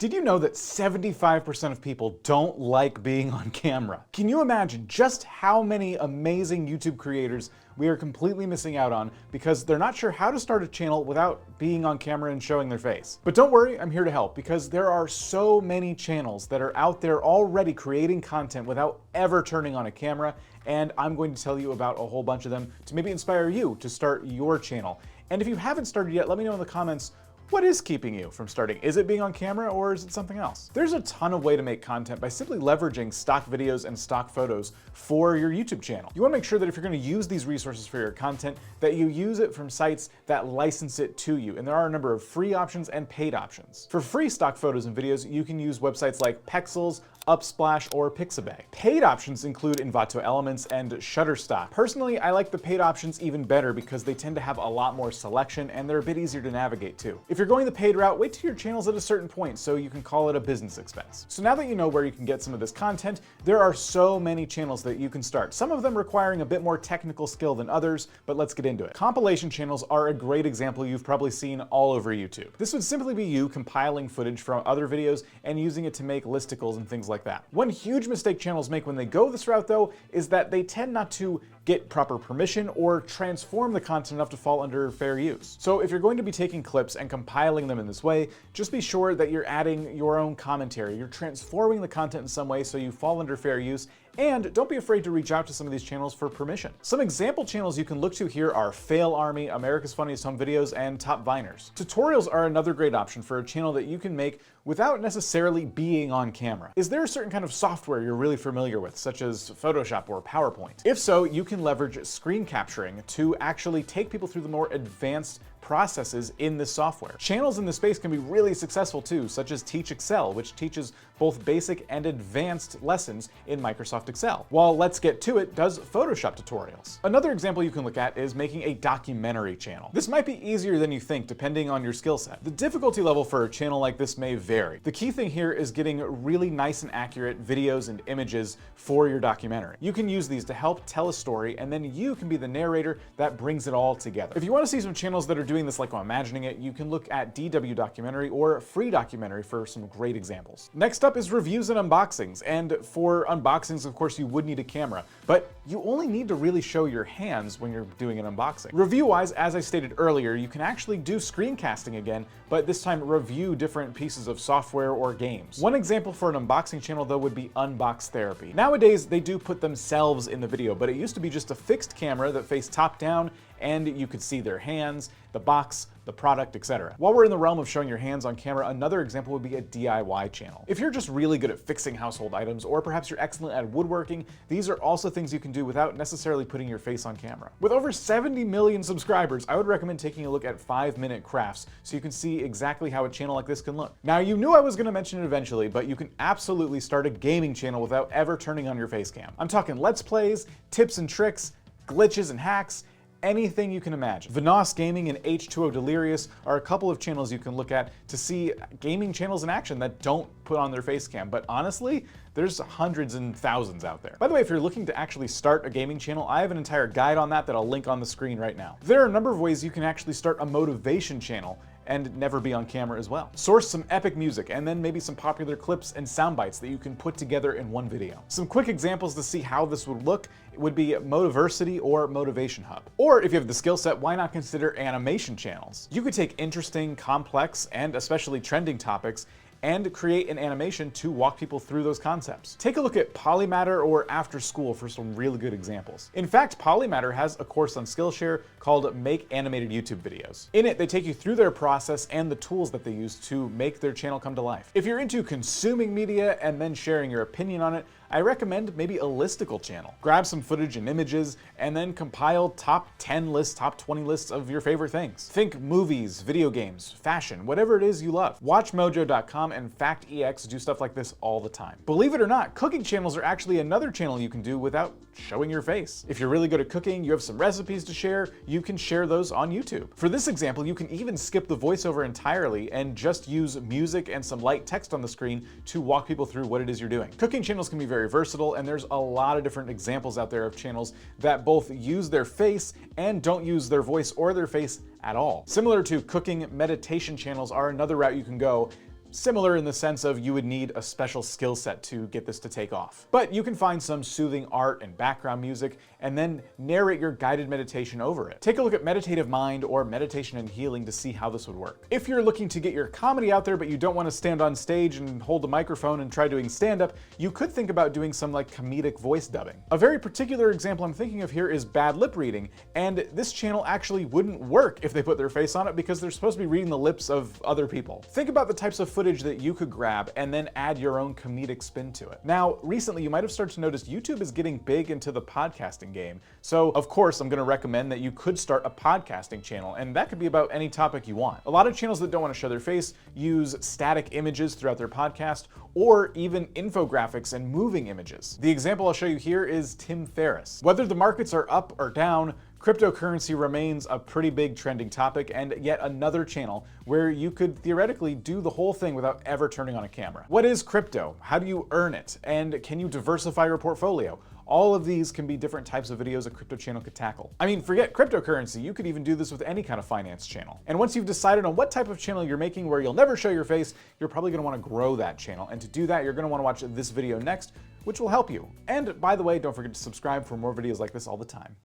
Did you know that 75% of people don't like being on camera? Can you imagine just how many amazing YouTube creators we are completely missing out on because they're not sure how to start a channel without being on camera and showing their face? But don't worry, I'm here to help because there are so many channels that are out there already creating content without ever turning on a camera, and I'm going to tell you about a whole bunch of them to maybe inspire you to start your channel. And if you haven't started yet, let me know in the comments, what is keeping you from starting? Is it being on camera or is it something else? There's a ton of way to make content by simply leveraging stock videos and stock photos for your YouTube channel. You want to make sure that if you're going to use these resources for your content, that you use it from sites that license it to you. And there are a number of free options and paid options. For free stock photos and videos, you can use websites like Pexels, Upsplash, or Pixabay. Paid options include Envato Elements and Shutterstock. Personally, I like the paid options even better because they tend to have a lot more selection and they're a bit easier to navigate too. If you're going the paid route, wait till your channel's at a certain point so you can call it a business expense. So now that you know where you can get some of this content, there are so many channels that you can start. Some of them requiring a bit more technical skill than others, but let's get into it. Compilation channels are a great example you've probably seen all over YouTube. This would simply be you compiling footage from other videos and using it to make listicles and things like that. One huge mistake channels make when they go this route though is that they tend not to get proper permission or transform the content enough to fall under fair use. So if you're going to be taking clips and compiling them in this way, just be sure that you're adding your own commentary. You're transforming the content in some way so you fall under fair use, and don't be afraid to reach out to some of these channels for permission. Some example channels you can look to here are Fail Army, America's Funniest Home Videos, and Top Viners. Tutorials are another great option for a channel that you can make without necessarily being on camera. Is there a certain kind of software you're really familiar with, such as Photoshop or PowerPoint? If so, you can leverage screen capturing to actually take people through the more advanced processes in this software. Channels in this space can be really successful too, such as Teach Excel, which teaches both basic and advanced lessons in Microsoft Excel, while Let's Get To It does Photoshop tutorials. Another example you can look at is making a documentary channel. This might be easier than you think depending on your skill set. The difficulty level for a channel like this may vary. The key thing here is getting really nice and accurate videos and images for your documentary. You can use these to help tell a story, and then you can be the narrator that brings it all together. If you want to see some channels that are doing this like I'm imagining it, you can look at DW Documentary or Free Documentary for some great examples. Next up is reviews and unboxings, and for unboxings, of course, you would need a camera, but you only need to really show your hands when you're doing an unboxing. Review-wise, as I stated earlier, you can actually do screencasting again, but this time review different pieces of software or games. One example for an unboxing channel though would be Unbox Therapy. Nowadays, they do put themselves in the video, but it used to be just a fixed camera that faced top down and you could see their hands, the box, the product, etc. While we're in the realm of showing your hands on camera, another example would be a DIY channel. If you're just really good at fixing household items, or perhaps you're excellent at woodworking, these are also things you can do without necessarily putting your face on camera. With over 70 million subscribers, I would recommend taking a look at 5-minute crafts so you can see exactly how a channel like this can look. Now, you knew I was going to mention it eventually, but you can absolutely start a gaming channel without ever turning on your face cam. I'm talking Let's Plays, tips and tricks, glitches and hacks, anything you can imagine. Vnos Gaming and H2O Delirious are a couple of channels you can look at to see gaming channels in action that don't put on their face cam, but honestly, there's hundreds and thousands out there. By the way, if you're looking to actually start a gaming channel, I have an entire guide on that I'll link on the screen right now. There are a number of ways you can actually start a motivation channel and never be on camera as well. Source some epic music and then maybe some popular clips and sound bites that you can put together in one video. Some quick examples to see how this would look would be Motiversity or Motivation Hub. Or if you have the skill set, why not consider animation channels? You could take interesting, complex, and especially trending topics and create an animation to walk people through those concepts. Take a look at Polymatter or After School for some really good examples. In fact, Polymatter has a course on Skillshare called Make Animated YouTube Videos. In it, they take you through their process and the tools that they use to make their channel come to life. If you're into consuming media and then sharing your opinion on it, I recommend maybe a listicle channel. Grab some footage and images and then compile top 10 lists, top 20 lists of your favorite things. Think movies, video games, fashion, whatever it is you love. WatchMojo.com and FactEX do stuff like this all the time. Believe it or not, cooking channels are actually another channel you can do without showing your face. If you're really good at cooking, you have some recipes to share, you can share those on YouTube. For this example, you can even skip the voiceover entirely and just use music and some light text on the screen to walk people through what it is you're doing. Cooking channels can be very versatile, and there's a lot of different examples out there of channels that both use their face and don't use their voice or their face at all. Similar to cooking, meditation channels are another route you can go Similar in the sense of you would need a special skill set to get this to take off. But you can find some soothing art and background music and then narrate your guided meditation over it. Take a look at Meditative Mind or Meditation and Healing to see how this would work. If you're looking to get your comedy out there but you don't want to stand on stage and hold a microphone and try doing stand-up, you could think about doing some like comedic voice dubbing. A very particular example I'm thinking of here is bad lip reading, and this channel actually wouldn't work if they put their face on it because they're supposed to be reading the lips of other people. Think about the types of footage that you could grab and then add your own comedic spin to it. Now, recently you might have started to notice YouTube is getting big into the podcasting game. So of course, I'm gonna recommend that you could start a podcasting channel, and that could be about any topic you want. A lot of channels that don't want to show their face use static images throughout their podcast, or even infographics and moving images. The example I'll show you here is Tim Ferriss. Whether the markets are up or down, cryptocurrency remains a pretty big trending topic, and yet another channel where you could theoretically do the whole thing without ever turning on a camera. What is crypto? How do you earn it? And can you diversify your portfolio? All of these can be different types of videos a crypto channel could tackle. I mean, forget cryptocurrency, you could even do this with any kind of finance channel. And once you've decided on what type of channel you're making where you'll never show your face, you're probably gonna wanna grow that channel. And to do that, you're gonna wanna watch this video next, which will help you. And by the way, don't forget to subscribe for more videos like this all the time.